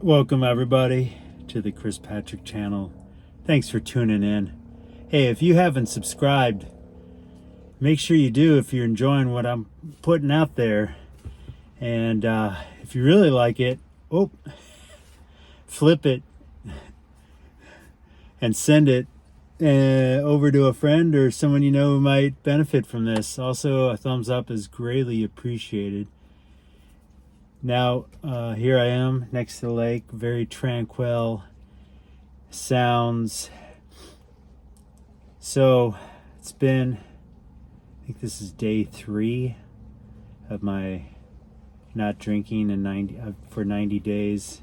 Welcome, everybody, to the Chris Patrick channel. Thanks for tuning in. Hey, if you haven't subscribed, make sure you do if you're enjoying what I'm putting out there. And if you really like it, flip it and send it over to a friend or someone you know who might benefit from this. Also, a thumbs up is greatly appreciated. Now, here I am next to the lake, very tranquil sounds. So it's been, I think this is day 3 of my not drinking for 90 days.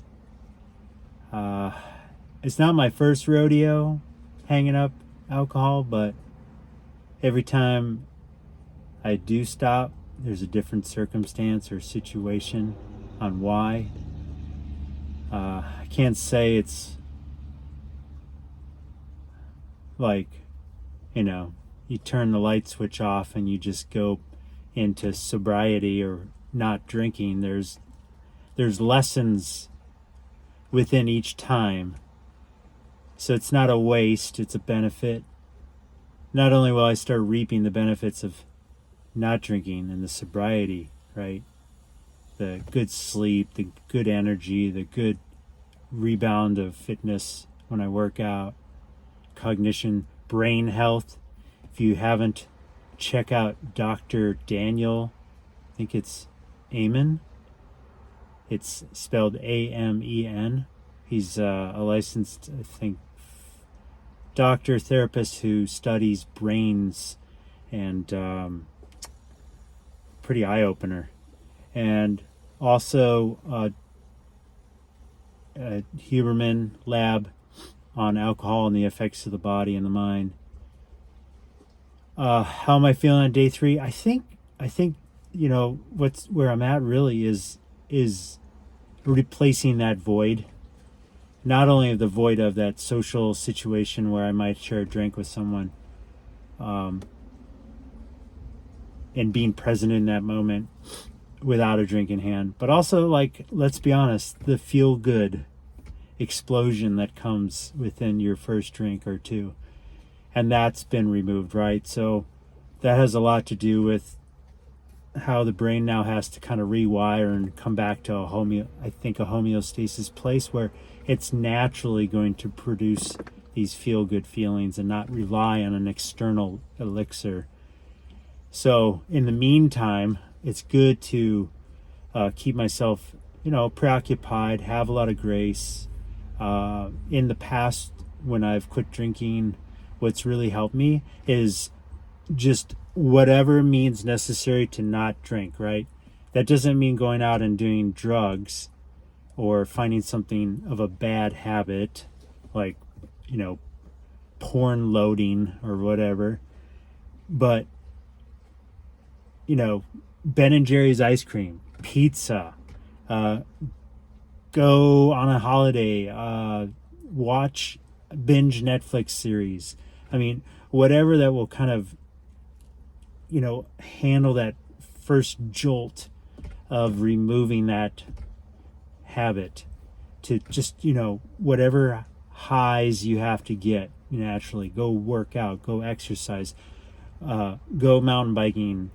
It's not my first rodeo hanging up alcohol, but every time I do stop, there's a different circumstance or situation on why. I can't say it's like, you turn the light switch off and you just go into sobriety or not drinking. There's lessons within each time. So it's not a waste, it's a benefit. Not only will I start reaping the benefits of not drinking and the sobriety, right? The good sleep, the good energy, the good rebound of fitness when I work out, cognition, brain health. If you haven't, check out Dr. Daniel, I think it's Amen. It's spelled A-M-E-N. He's a licensed, I think, doctor, therapist who studies brains, and pretty eye-opener. And also a Huberman lab on alcohol and the effects of the body and the mind. How am I feeling on day 3? I think where I'm at really is replacing that void. Not only the void of that social situation where I might share a drink with someone, and being present in that moment without a drink in hand, but also, like, let's be honest, the feel good explosion that comes within your first drink or two. And that's been removed, right? So that has a lot to do with how the brain now has to kind of rewire and come back to a homeostasis place where it's naturally going to produce these feel good feelings and not rely on an external elixir. So in the meantime, it's good to keep myself, preoccupied, have a lot of grace. In the past, when I've quit drinking, what's really helped me is just whatever means necessary to not drink, right? That doesn't mean going out and doing drugs or finding something of a bad habit, like, porn loading or whatever. But, Ben and Jerry's ice cream, pizza, go on a holiday, binge Netflix series. I mean, whatever that will kind of, handle that first jolt of removing that habit to just, whatever highs you have to get naturally. Go work out, go exercise, go mountain biking.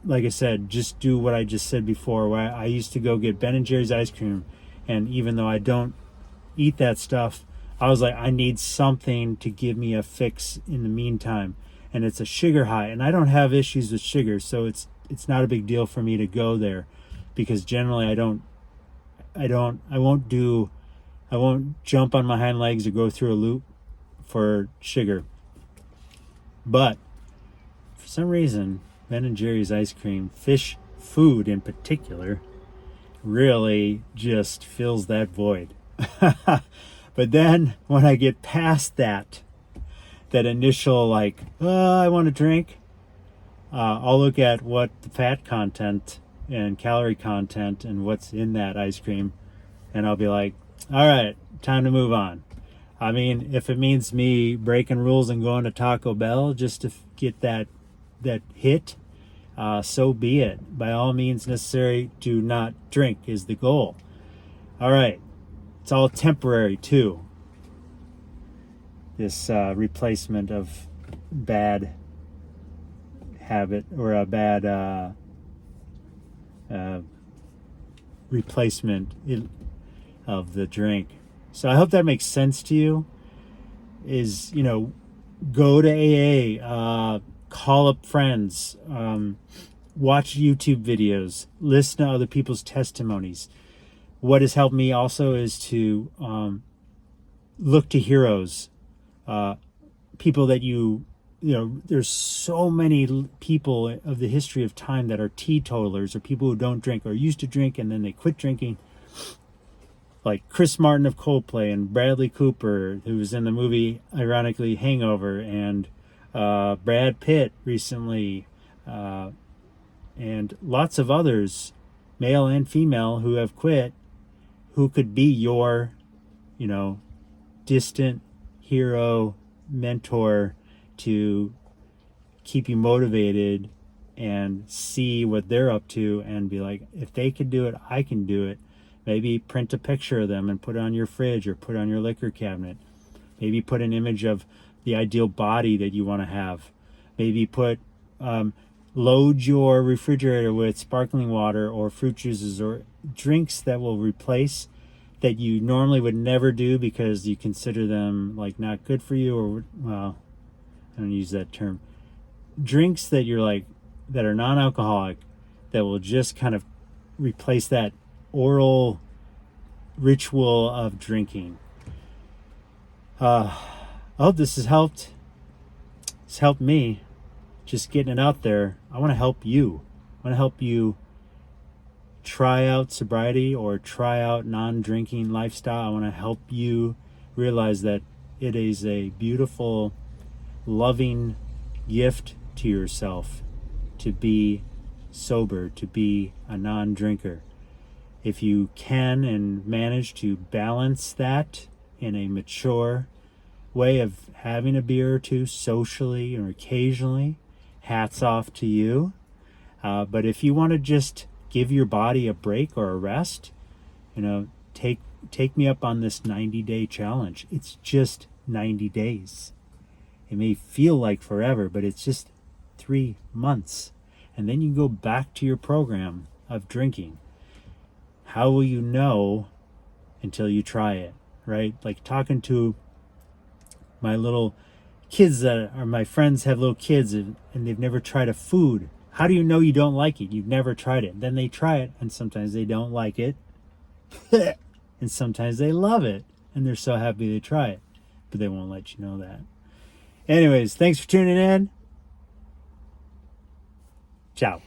Like I said, just do what I just said before, where I used to go get Ben and Jerry's ice cream, and even though I don't eat that stuff, I was like, I need something to give me a fix in the meantime, and it's a sugar high, and I don't have issues with sugar, so it's not a big deal for me to go there, because generally I won't jump on my hind legs or go through a loop for sugar. But for some reason, Ben and Jerry's ice cream, fish food in particular, really just fills that void. But then when I get past that initial, I want to drink, I'll look at what the fat content and calorie content and what's in that ice cream, and I'll be like, all right, time to move on. I mean, if it means me breaking rules and going to Taco Bell just to get that hit, so be it. By all means necessary, do not drink is the goal. All right. it's all temporary too. This replacement of bad habit or a bad replacement of the drink. So I hope that makes sense to you. Is, you know, go to AA, call up friends, watch YouTube videos, listen to other people's testimonies. What has helped me also is to look to heroes, people that you know, there's so many people of the history of time that are teetotalers or people who don't drink or used to drink and then they quit drinking. Like Chris Martin of Coldplay and Bradley Cooper, who was in the movie, ironically, Hangover, and Brad Pitt recently, and lots of others, male and female, who have quit, who could be your, you know, distant hero, mentor to keep you motivated and see what they're up to and be like, if they could do it, I can do it. Maybe print a picture of them and put it on your fridge or put it on your liquor cabinet. Maybe put an image of the ideal body that you want to have. Maybe load your refrigerator with sparkling water or fruit juices or drinks that will replace that you normally would never do because you consider them like not good for you, or, well, I don't use that term. Drinks that you're like, that are non-alcoholic, that will just kind of replace that oral ritual of drinking. I hope this has helped. It's helped me, just getting it out there. I want to help you. I want to help you try out sobriety or try out non-drinking lifestyle. I want to help you realize that it is a beautiful, loving gift to yourself to be sober, to be a non-drinker. If you can and manage to balance that in a mature way of having a beer or two socially or occasionally, hats off to you. But if you want to just give your body a break or a rest, you know, take me up on this 90-day challenge. It's just 90 days. It may feel like forever, but it's just 3 months. And then you go back to your program of drinking. How will you know until you try it, right? Like talking to my little kids that are my friends have little kids and they've never tried a food. How do you know you don't like it? You've never tried it. Then they try it and sometimes they don't like it. And sometimes they love it and they're so happy they try it, but they won't let you know that. Anyways, thanks for tuning in. Ciao.